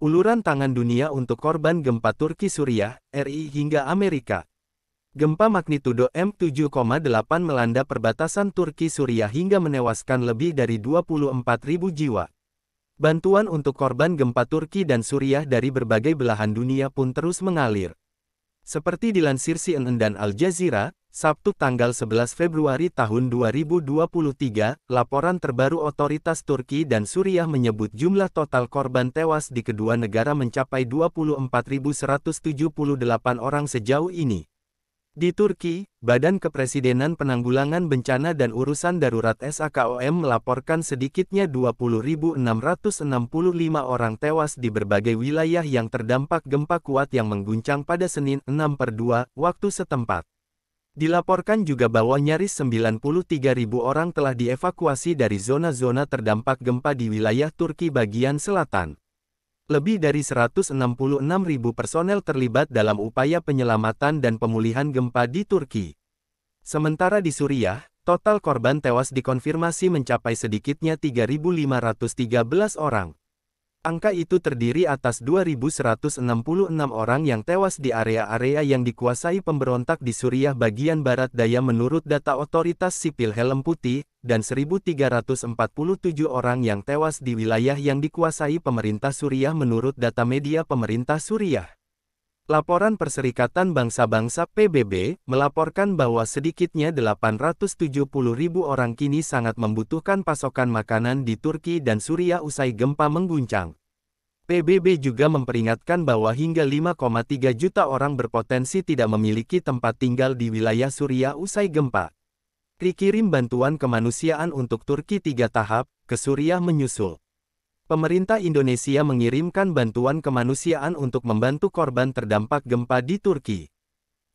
Uluran tangan dunia untuk korban gempa Turki Suriah, RI hingga Amerika. Gempa magnitudo M7,8 melanda perbatasan Turki Suriah hingga menewaskan lebih dari 24.000 jiwa. Bantuan untuk korban gempa Turki dan Suriah dari berbagai belahan dunia pun terus mengalir. Seperti dilansir CNN dan Al Jazeera, Sabtu tanggal 11 Februari tahun 2023, laporan terbaru otoritas Turki dan Suriah menyebut jumlah total korban tewas di kedua negara mencapai 24.178 orang sejauh ini. Di Turki, Badan Kepresidenan Penanggulangan Bencana dan Urusan Darurat SAKOM melaporkan sedikitnya 20.665 orang tewas di berbagai wilayah yang terdampak gempa kuat yang mengguncang pada Senin 6/2 waktu setempat. Dilaporkan juga bahwa nyaris 93.000 orang telah dievakuasi dari zona-zona terdampak gempa di wilayah Turki bagian selatan. Lebih dari 166.000 personel terlibat dalam upaya penyelamatan dan pemulihan gempa di Turki. Sementara di Suriah, total korban tewas dikonfirmasi mencapai sedikitnya 3.513 orang. Angka itu terdiri atas 2.166 orang yang tewas di area-area yang dikuasai pemberontak di Suriah bagian barat daya menurut data otoritas sipil Helm Putih, dan 1.347 orang yang tewas di wilayah yang dikuasai pemerintah Suriah menurut data media pemerintah Suriah. Laporan Perserikatan Bangsa-Bangsa PBB melaporkan bahwa sedikitnya 870.000 orang kini sangat membutuhkan pasokan makanan di Turki dan Suriah usai gempa mengguncang. PBB juga memperingatkan bahwa hingga 5,3 juta orang berpotensi tidak memiliki tempat tinggal di wilayah Suriah usai gempa. Dikirim bantuan kemanusiaan untuk Turki 3 tahap, ke Suriah menyusul. Pemerintah Indonesia mengirimkan bantuan kemanusiaan untuk membantu korban terdampak gempa di Turki.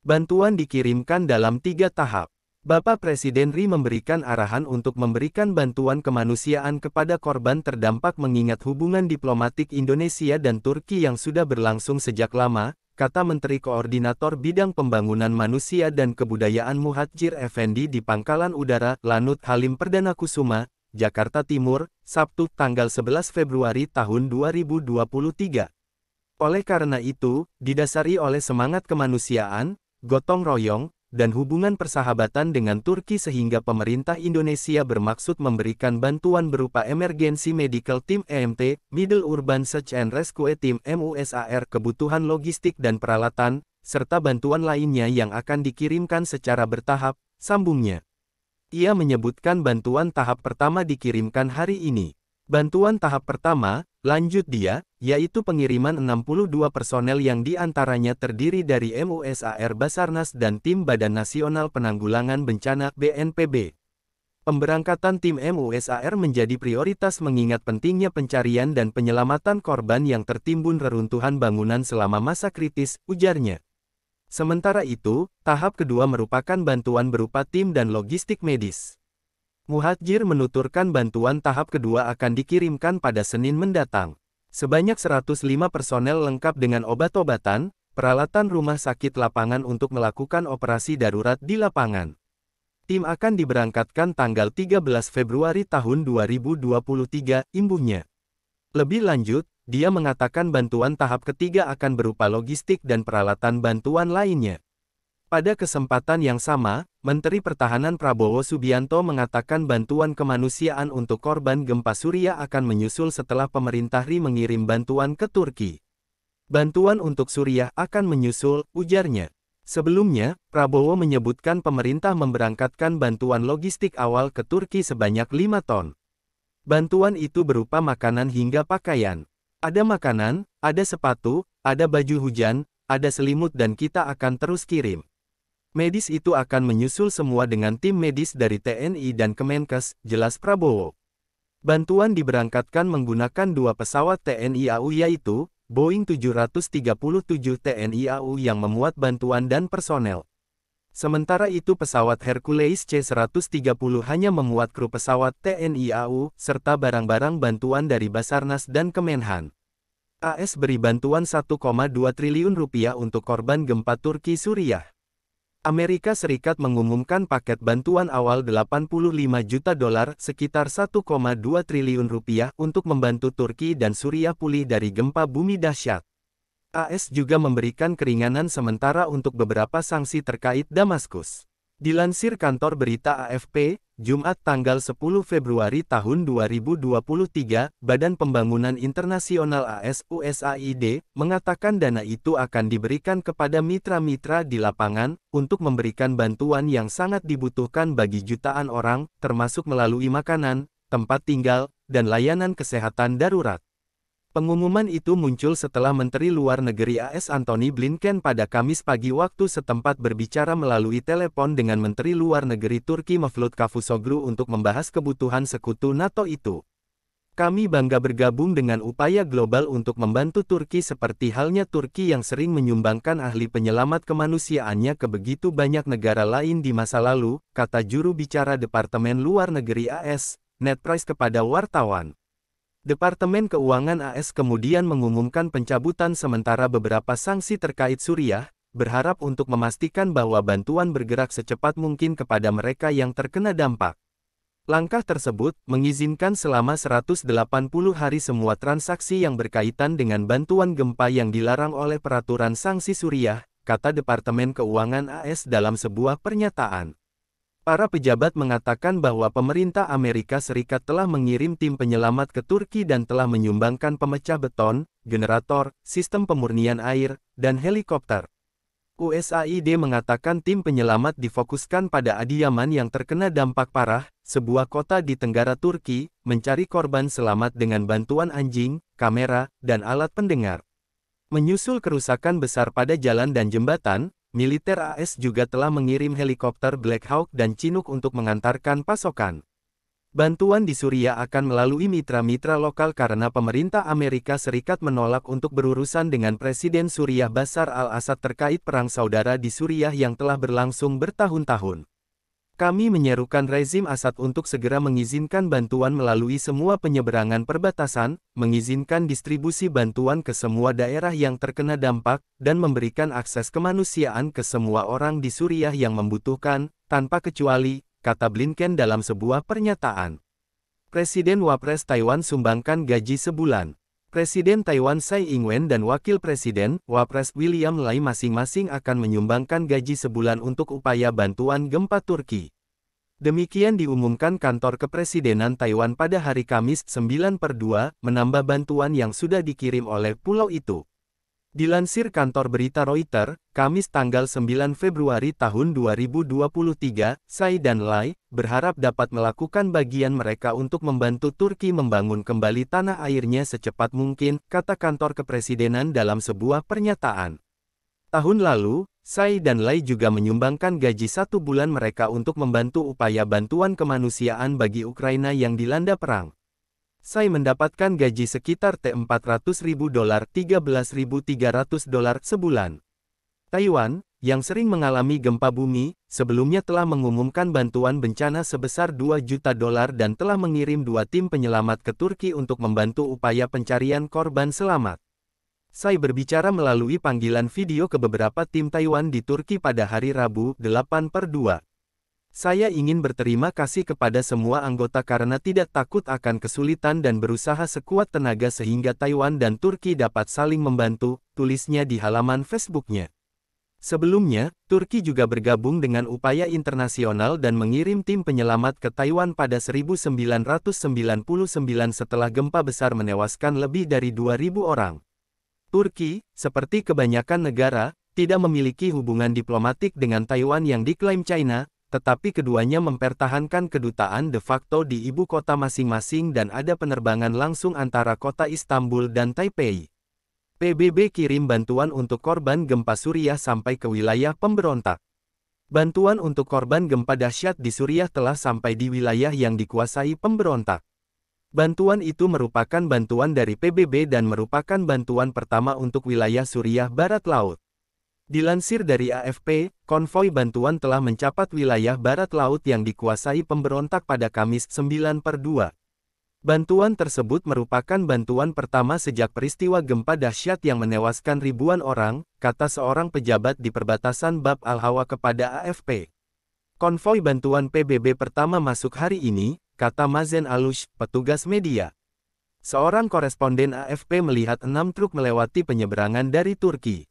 Bantuan dikirimkan dalam 3 tahap. Bapak Presiden RI memberikan arahan untuk memberikan bantuan kemanusiaan kepada korban terdampak mengingat hubungan diplomatik Indonesia dan Turki yang sudah berlangsung sejak lama, kata Menteri Koordinator Bidang Pembangunan Manusia dan Kebudayaan Muhadjir Effendi di Pangkalan Udara Lanut Halim Perdana Kusuma, Jakarta Timur, Sabtu tanggal 11 Februari tahun 2023. Oleh karena itu, didasari oleh semangat kemanusiaan, gotong royong, dan hubungan persahabatan dengan Turki sehingga pemerintah Indonesia bermaksud memberikan bantuan berupa Emergency Medical Team EMT, Middle Urban Search and Rescue Team MUSAR, kebutuhan logistik dan peralatan, serta bantuan lainnya yang akan dikirimkan secara bertahap, sambungnya. Ia menyebutkan bantuan tahap pertama dikirimkan hari ini. Bantuan tahap pertama, lanjut dia, yaitu pengiriman 62 personel yang diantaranya terdiri dari MUSAR Basarnas dan Tim Badan Nasional Penanggulangan Bencana BNPB. Pemberangkatan tim MUSAR menjadi prioritas mengingat pentingnya pencarian dan penyelamatan korban yang tertimbun reruntuhan bangunan selama masa kritis, ujarnya. Sementara itu, tahap kedua merupakan bantuan berupa tim dan logistik medis. Muhadjir menuturkan bantuan tahap kedua akan dikirimkan pada Senin mendatang. Sebanyak 105 personel lengkap dengan obat-obatan, peralatan rumah sakit lapangan untuk melakukan operasi darurat di lapangan. Tim akan diberangkatkan tanggal 13 Februari tahun 2023, imbuhnya. Lebih lanjut, dia mengatakan bantuan tahap ketiga akan berupa logistik dan peralatan bantuan lainnya. Pada kesempatan yang sama, Menteri Pertahanan Prabowo Subianto mengatakan bantuan kemanusiaan untuk korban gempa Suriah akan menyusul setelah pemerintah RI mengirim bantuan ke Turki. Bantuan untuk Suriah akan menyusul, ujarnya. Sebelumnya, Prabowo menyebutkan pemerintah memberangkatkan bantuan logistik awal ke Turki sebanyak 5 ton. Bantuan itu berupa makanan hingga pakaian. Ada makanan, ada sepatu, ada baju hujan, ada selimut dan kita akan terus kirim. Medis itu akan menyusul semua dengan tim medis dari TNI dan Kemenkes, jelas Prabowo. Bantuan diberangkatkan menggunakan 2 pesawat TNI AU yaitu, Boeing 737 TNI AU yang memuat bantuan dan personel. Sementara itu pesawat Hercules C-130 hanya memuat kru pesawat TNI AU, serta barang-barang bantuan dari Basarnas dan Kemenhan. AS beri bantuan 1,2 triliun rupiah untuk korban gempa Turki Suriah. Amerika Serikat mengumumkan paket bantuan awal 85 juta dolar sekitar 1,2 triliun rupiah untuk membantu Turki dan Suriah pulih dari gempa bumi dahsyat. AS juga memberikan keringanan sementara untuk beberapa sanksi terkait Damaskus. Dilansir kantor berita AFP, Jumat tanggal 10 Februari tahun 2023, Badan Pembangunan Internasional AS USAID mengatakan dana itu akan diberikan kepada mitra-mitra di lapangan untuk memberikan bantuan yang sangat dibutuhkan bagi jutaan orang, termasuk melalui makanan, tempat tinggal, dan layanan kesehatan darurat. Pengumuman itu muncul setelah Menteri Luar Negeri AS Antony Blinken pada Kamis pagi waktu setempat berbicara melalui telepon dengan Menteri Luar Negeri Turki Mevlut Cavusoglu untuk membahas kebutuhan sekutu NATO itu. Kami bangga bergabung dengan upaya global untuk membantu Turki seperti halnya Turki yang sering menyumbangkan ahli penyelamat kemanusiaannya ke begitu banyak negara lain di masa lalu, kata juru bicara Departemen Luar Negeri AS, Ned Price kepada wartawan. Departemen Keuangan AS kemudian mengumumkan pencabutan sementara beberapa sanksi terkait Suriah, berharap untuk memastikan bahwa bantuan bergerak secepat mungkin kepada mereka yang terkena dampak. Langkah tersebut mengizinkan selama 180 hari semua transaksi yang berkaitan dengan bantuan gempa yang dilarang oleh peraturan sanksi Suriah, kata Departemen Keuangan AS dalam sebuah pernyataan. Para pejabat mengatakan bahwa pemerintah Amerika Serikat telah mengirim tim penyelamat ke Turki dan telah menyumbangkan pemecah beton, generator, sistem pemurnian air, dan helikopter. USAID mengatakan tim penyelamat difokuskan pada Adiyaman yang terkena dampak parah, sebuah kota di tenggara Turki, mencari korban selamat dengan bantuan anjing, kamera, dan alat pendengar. Menyusul kerusakan besar pada jalan dan jembatan, militer AS juga telah mengirim helikopter Black Hawk dan Chinook untuk mengantarkan pasokan. Bantuan di Suriah akan melalui mitra-mitra lokal karena pemerintah Amerika Serikat menolak untuk berurusan dengan Presiden Suriah Bashar al-Assad terkait perang saudara di Suriah yang telah berlangsung bertahun-tahun. Kami menyerukan rezim Assad untuk segera mengizinkan bantuan melalui semua penyeberangan perbatasan, mengizinkan distribusi bantuan ke semua daerah yang terkena dampak, dan memberikan akses kemanusiaan ke semua orang di Suriah yang membutuhkan, tanpa kecuali, kata Blinken dalam sebuah pernyataan. Presiden Wapres Taiwan sumbangkan gaji sebulan. Presiden Taiwan Tsai Ing-wen dan Wakil Presiden, Wapres William Lai masing-masing akan menyumbangkan gaji sebulan untuk upaya bantuan gempa Turki. Demikian diumumkan kantor kepresidenan Taiwan pada hari Kamis 9/2, menambah bantuan yang sudah dikirim oleh pulau itu. Dilansir kantor berita Reuters, Kamis tanggal 9 Februari tahun 2023, Tsai dan Lai berharap dapat melakukan bagian mereka untuk membantu Turki membangun kembali tanah airnya secepat mungkin, kata kantor kepresidenan dalam sebuah pernyataan. Tahun lalu, Tsai dan Lai juga menyumbangkan gaji 1 bulan mereka untuk membantu upaya bantuan kemanusiaan bagi Ukraina yang dilanda perang. Tsai mendapatkan gaji sekitar $400.000 $13.300 sebulan. Taiwan, yang sering mengalami gempa bumi, sebelumnya telah mengumumkan bantuan bencana sebesar $2 juta dan telah mengirim 2 tim penyelamat ke Turki untuk membantu upaya pencarian korban selamat. Tsai berbicara melalui panggilan video ke beberapa tim Taiwan di Turki pada hari Rabu, 8/2. Saya ingin berterima kasih kepada semua anggota karena tidak takut akan kesulitan dan berusaha sekuat tenaga sehingga Taiwan dan Turki dapat saling membantu, tulisnya di halaman Facebook-nya. Sebelumnya, Turki juga bergabung dengan upaya internasional dan mengirim tim penyelamat ke Taiwan pada 1999 setelah gempa besar menewaskan lebih dari 2.000 orang. Turki, seperti kebanyakan negara, tidak memiliki hubungan diplomatik dengan Taiwan yang diklaim China, tetapi keduanya mempertahankan kedutaan de facto di ibu kota masing-masing dan ada penerbangan langsung antara kota Istanbul dan Taipei. PBB kirim bantuan untuk korban gempa Suriah sampai ke wilayah pemberontak. Bantuan untuk korban gempa dahsyat di Suriah telah sampai di wilayah yang dikuasai pemberontak. Bantuan itu merupakan bantuan dari PBB dan merupakan bantuan pertama untuk wilayah Suriah Barat Laut. Dilansir dari AFP, konvoi bantuan telah mencapai wilayah barat laut yang dikuasai pemberontak pada Kamis 9/2. Bantuan tersebut merupakan bantuan pertama sejak peristiwa gempa dahsyat yang menewaskan ribuan orang, kata seorang pejabat di perbatasan Bab al-Hawa kepada AFP. Konvoi bantuan PBB pertama masuk hari ini, kata Mazen Alush, petugas media. Seorang koresponden AFP melihat 6 truk melewati penyeberangan dari Turki.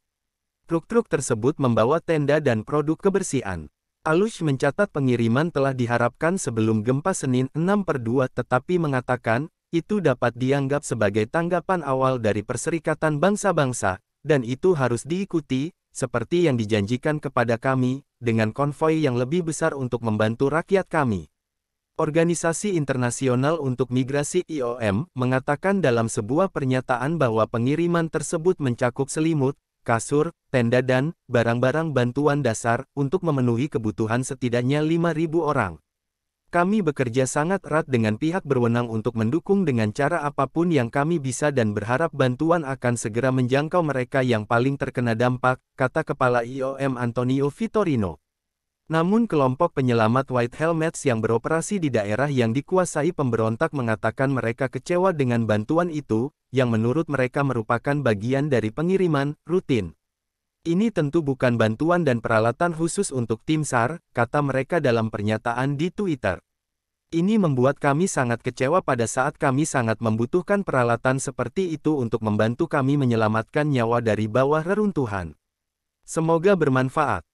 Truk-truk tersebut membawa tenda dan produk kebersihan. Alush mencatat pengiriman telah diharapkan sebelum gempa Senin 6/2 tetapi mengatakan, itu dapat dianggap sebagai tanggapan awal dari Perserikatan Bangsa-Bangsa, dan itu harus diikuti, seperti yang dijanjikan kepada kami, dengan konvoi yang lebih besar untuk membantu rakyat kami. Organisasi Internasional untuk Migrasi IOM mengatakan dalam sebuah pernyataan bahwa pengiriman tersebut mencakup selimut, kasur, tenda dan barang-barang bantuan dasar untuk memenuhi kebutuhan setidaknya 5.000 orang. Kami bekerja sangat erat dengan pihak berwenang untuk mendukung dengan cara apapun yang kami bisa dan berharap bantuan akan segera menjangkau mereka yang paling terkena dampak, kata Kepala IOM Antonio Vitorino. Namun kelompok penyelamat White Helmets yang beroperasi di daerah yang dikuasai pemberontak mengatakan mereka kecewa dengan bantuan itu, yang menurut mereka merupakan bagian dari pengiriman rutin. Ini tentu bukan bantuan dan peralatan khusus untuk tim SAR, kata mereka dalam pernyataan di Twitter. Ini membuat kami sangat kecewa pada saat kami sangat membutuhkan peralatan seperti itu untuk membantu kami menyelamatkan nyawa dari bawah reruntuhan. Semoga bermanfaat.